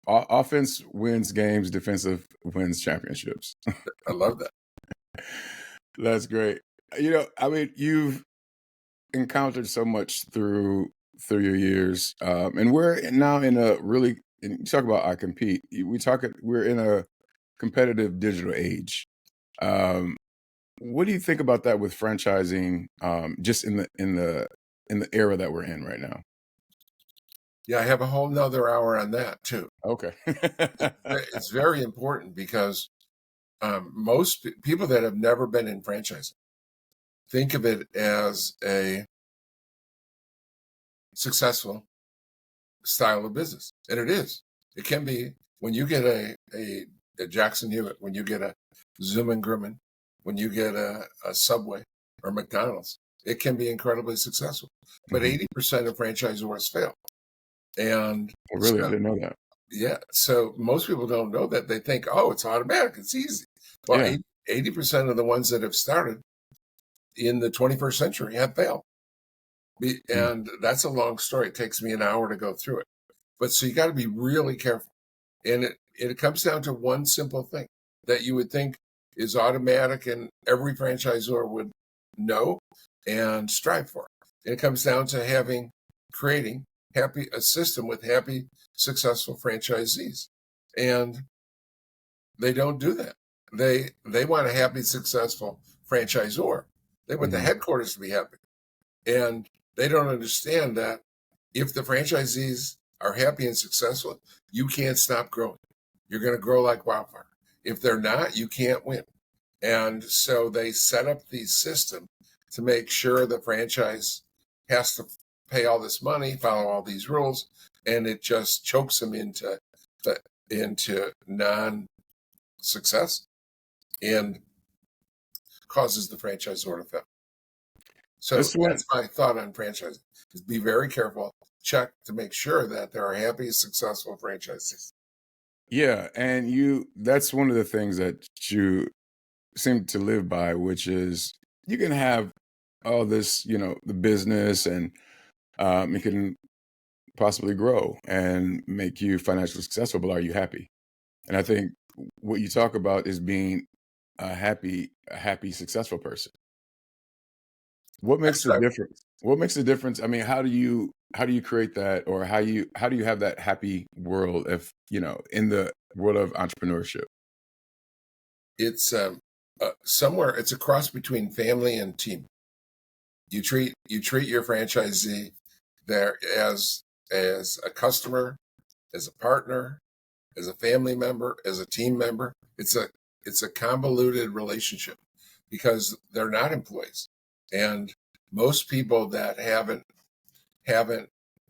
Offense wins games, defensive wins championships. I love that. That's great. I mean, you've encountered so much through your years, and we're now in a really. And you talk about I compete. We're in a competitive digital age. Um, what do you think about that with franchising? Just in the era that we're in right now. Yeah, I have a whole nother hour on that too. Okay. It's very important because most people that have never been in franchising think of it as a successful style of business, and it is. It can be when you get a Jackson Hewitt, when you get a Zoom and Grumman, when you get a Subway or McDonald's, it can be incredibly successful. But Mhm. 80% of franchisors fail, and Well, really, I so didn't know that. yeah, so most people don't know that. They think, oh, it's automatic, it's easy. Well, Yeah. 80% of the ones that have started in the 21st century have failed. Mm. And that's a long story. It takes me an hour to go through it. But so you got to be really careful. And it comes down to one simple thing that you would think is automatic and every franchisor would know and strive for. And it comes down to creating a system with happy, successful franchisees. And they don't do that. They want a happy, successful franchisor. They want the Mhm. headquarters to be happy. And they don't understand that if the franchisees are happy and successful, you can't stop growing. You're going to grow like wildfire. If they're not, you can't win. And so they set up the system to make sure the franchise has to pay all this money, follow all these rules, and it just chokes them into non-success and causes the franchisor to fail. So That's one. that's my thought on franchising: is be very careful, check to make sure that there are happy, successful franchisees. Yeah, and that's one of the things that you seem to live by, which is you can have all this, the business, and it can possibly grow and make you financially successful, but are you happy? And I think what you talk about is being a happy, successful person. What makes That's the right. difference? What makes the difference? I mean, how do you create that, or how do you have that happy world if in the world of entrepreneurship? It's somewhere. It's a cross between family and team. You treat your franchisee there as a customer, as a partner, as a family member, as a team member. It's a convoluted relationship because they're not employees, and most people that haven't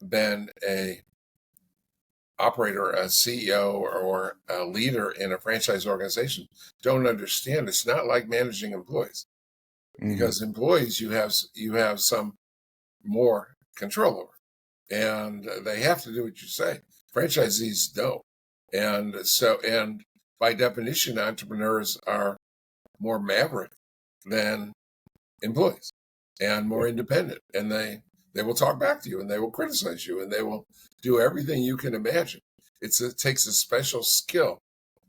been a operator, a CEO, or a leader in a franchise organization don't understand. It's not like managing employees, Mhm. because employees you have some more control over, and they have to do what you say. Franchisees don't, and by definition, entrepreneurs are more maverick than employees and more independent. And they will talk back to you and they will criticize you and they will do everything you can imagine. It takes a special skill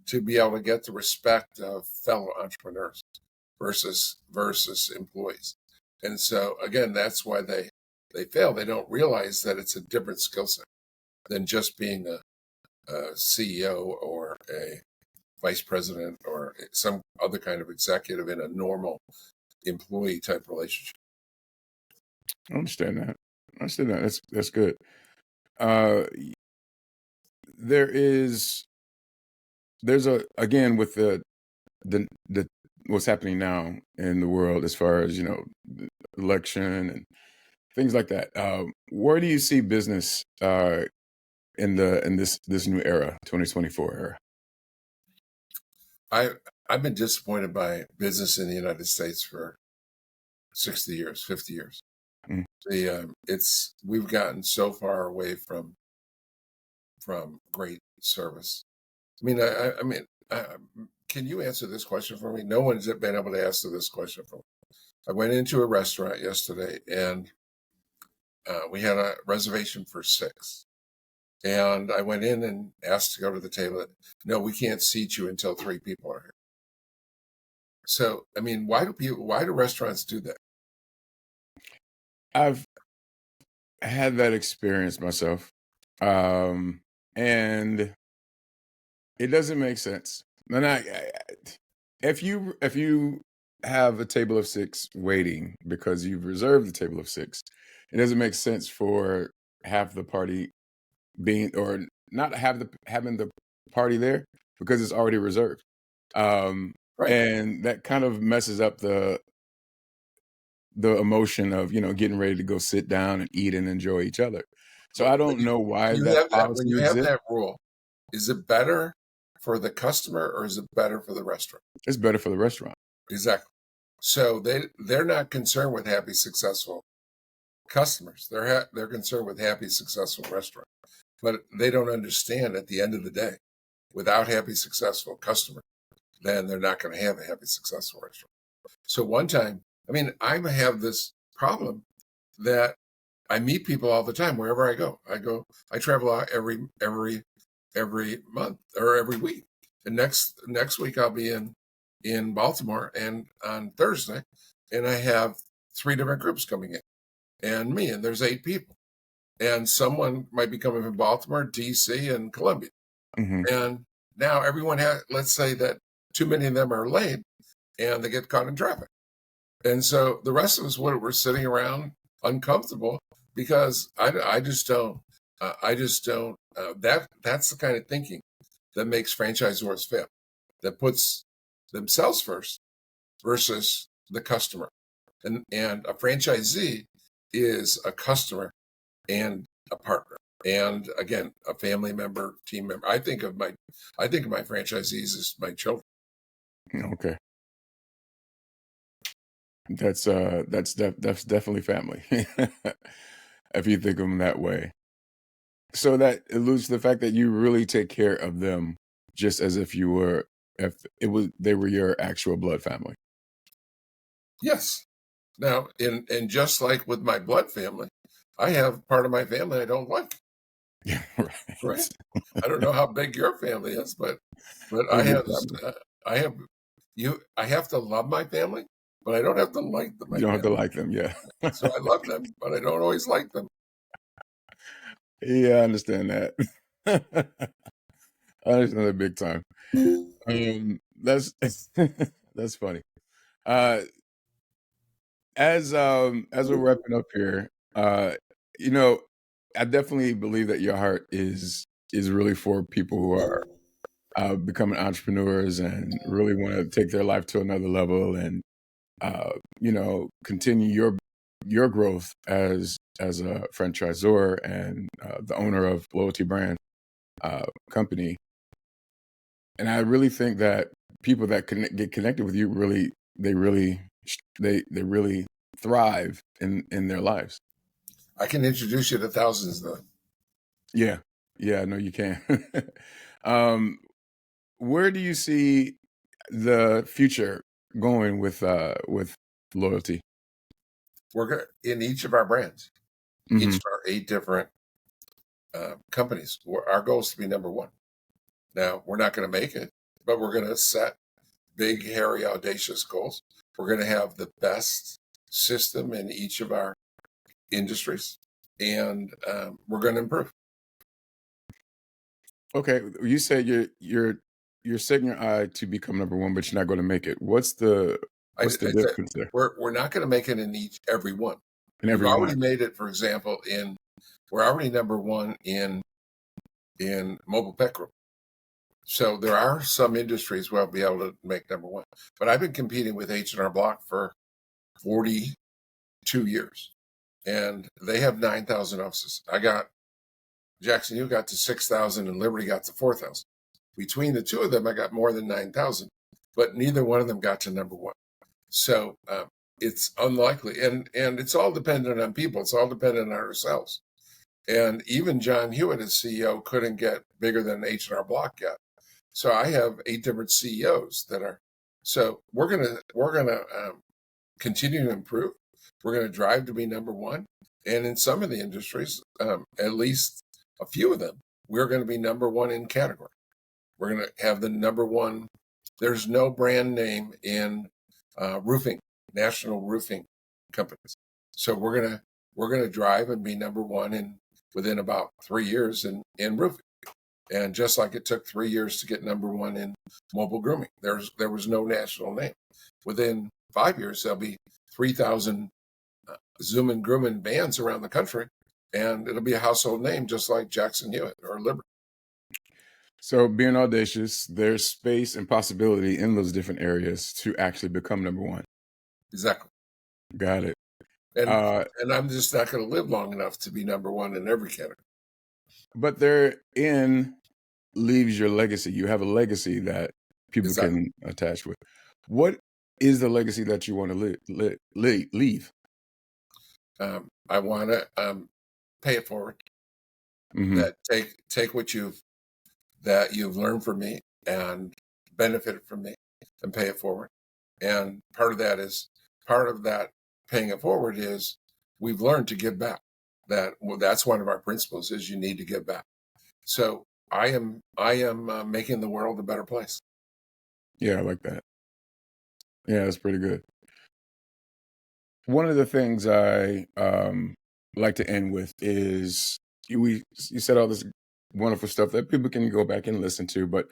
to be able to get the respect of fellow entrepreneurs versus employees. And so again, that's why they fail. They don't realize that it's a different skill set than just being a CEO or a vice president or some other kind of executive in a normal employee type relationship. I understand that. That's good. There's again with the what's happening now in the world as far as the election and things like that. Where do you see business in this new era, 2024 era? I've been disappointed by business in the United States for 60 years, 50 years. Mm. We've gotten so far away from great service. I mean, can you answer this question for me? No one's been able to answer this question for me. I went into a restaurant yesterday and we had a reservation for 6. And I went in and asked to go to the table. No, we can't seat you until 3 people are here. So, I mean, why do restaurants do that? I've had that experience myself. And it doesn't make sense. And if you have a table of 6 waiting because you've reserved the table of 6, it doesn't make sense for half the party being or not having the party there because it's already reserved. Right. And that kind of messes up the emotion of getting ready to go sit down and eat and enjoy each other. So I don't know why that policy when you have exists. that rule, is it better for the customer or is it better for the restaurant? It's better for the restaurant. Exactly. So they're not concerned with happy, successful customers. They're concerned with happy, successful restaurant. But they don't understand at the end of the day, without happy, successful customer, then they're not going to have a happy, successful restaurant. So one time, I have this problem that I meet people all the time wherever I go. I travel out every month or every week. And next week I'll be in Baltimore and on Thursday, and I have 3 different groups coming in, and me, and there's 8 people, and someone might be coming from Baltimore, DC, and Columbia, and now everyone let's say that too many of them are late, and they get caught in traffic, and so the rest of us we're sitting around uncomfortable because I just don't. That's the kind of thinking that makes franchisors fail. That puts themselves first versus the customer. And a franchisee is a customer and a partner. And again, a family member, team member. I think of my franchisees as my children. Okay. That's definitely family. If you think of them that way. So that alludes to the fact that you really take care of them just as if they were your actual blood family. Yes. Now, and just like with my blood family, I have part of my family I don't like. Yeah, Right. I don't know how big your family is, but I have to love my family, but I don't have to like them. You don't have to like them, yeah. So I love them, but I don't always like them. Yeah, I understand that. I understand that big time. That's that's funny. As we're wrapping up here, I definitely believe that your heart is really for people who are becoming entrepreneurs and really want to take their life to another level and continue your growth as a franchisor and the owner of Loyalty Brand company. And I really think that people that get connected with you really thrive in their lives. I can introduce you to thousands though. Yeah, no, you can. Where do you see the future going with loyalty? We're going in each of our brands, each of our 8 different companies. Our goal is to be number one. Now, we're not going to make it, but we're going to set big, hairy, audacious goals. We're going to have the best system in each of our industries, and we're going to improve. Okay, you said you're setting your eye to become number one, but you're not going to make it. What's the I said difference there? we're not going to make it in every one. In We've every already one. made it, for example, we're already number one in mobile pet grooming. So there are some industries where I'll be able to make number one. But I've been competing with H&R Block for 42 years, and they have 9,000 offices. Jackson Hewitt got to 6,000, and Liberty got to 4,000. Between the two of them, I got more than 9,000, but neither one of them got to number one. So it's unlikely, and it's all dependent on people. It's all dependent on ourselves. And even John Hewitt, as CEO, couldn't get bigger than H&R Block yet. So I have 8 different CEOs that are. So we're gonna continue to improve. We're gonna drive to be number one, and in some of the industries, at least a few of them, we're going to be number one in category. We're going to have the number one. There's no brand name in roofing, national roofing companies. So we're gonna drive and be number one within about 3 years in roofing. And just like it took 3 years to get number one in mobile grooming, there was no national name. Within 5 years, there'll be 3,000 Zoom and grooming bands around the country, and it'll be a household name, just like Jackson Hewitt or Liberty. So being audacious, there's space and possibility in those different areas to actually become number one. Exactly. Got it. And I'm just not going to live long enough to be number one in every category. But therein leaves your legacy. You have a legacy that people can attach with. What is the legacy that you want to leave? I want to pay it forward. That take what you've learned from me and benefited from me, and pay it forward. And part of that paying it forward is we've learned to give back. That's one of our principles, is you need to give back. So I am making the world a better place. Yeah, I like that. Yeah, that's pretty good. One of the things I like to end with is you said all this wonderful stuff that people can go back and listen to. But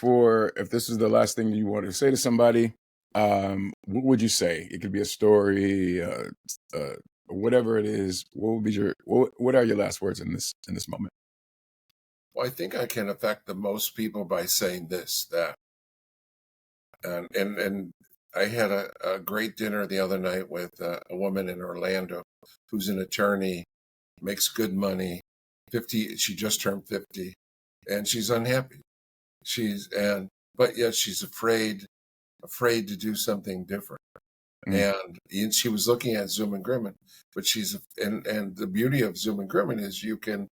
if this is the last thing you want to say to somebody, what would you say? It could be a story, whatever it is. What are your last words in this moment? Well, I think I can affect the most people by saying this, and I had a great dinner the other night with a woman in Orlando who's an attorney, makes good money, 50. She just turned 50, and she's unhappy. But yet she's afraid to do something different. And she was looking at Zoom and grooming, but and the beauty of Zoom and grooming is you can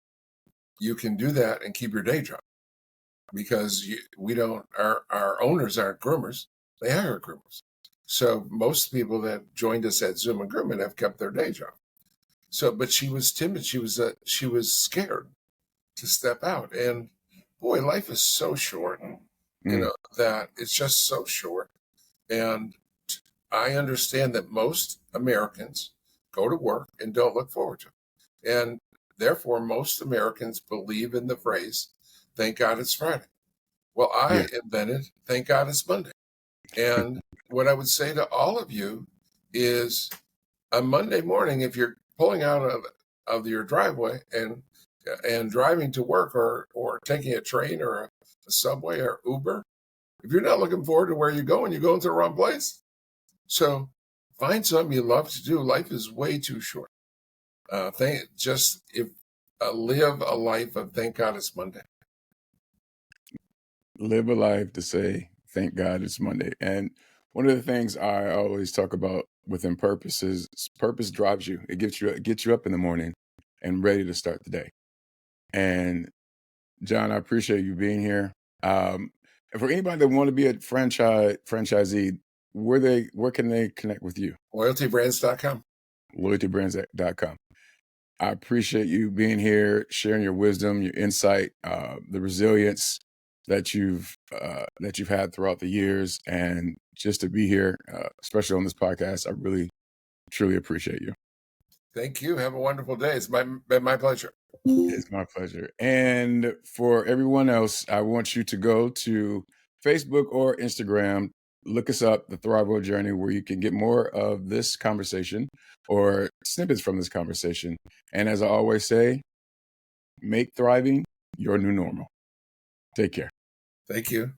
do that and keep your day job, because our owners aren't groomers, they hire groomers. So most people that joined us at Zoom and grooming have kept their day job. So, but she was timid. She was scared to step out. And boy, life is so short, that it's just so short. And I understand that most Americans go to work and don't look forward to it. And therefore, most Americans believe in the phrase, "Thank God it's Friday." Well, I invented, "Thank God it's Monday." And what I would say to all of you is, on Monday morning, if you're pulling out of your driveway and driving to work, or taking a train or a subway or Uber, if you're not looking forward to where you're going to the wrong place. So find something you love to do. Life is way too short. Live a life of thank God it's Monday. Live a life to say, thank God it's Monday. And one of the things I always talk about within purpose is purpose drives you. It gets you up in the morning and ready to start the day. And John, I appreciate you being here. And for anybody that want to be a franchisee, where can they connect with you? LoyaltyBrands.com. LoyaltyBrands.com. I appreciate you being here, sharing your wisdom, your insight, the resilience that you've had throughout the years, and just to be here, especially on this podcast. I really, truly appreciate you. Thank you. Have a wonderful day. It's been my pleasure. It's my pleasure. And for everyone else, I want you to go to Facebook or Instagram, look us up, the Thrivewell Journey, where you can get more of this conversation or snippets from this conversation. And as I always say, make thriving your new normal. Take care. Thank you.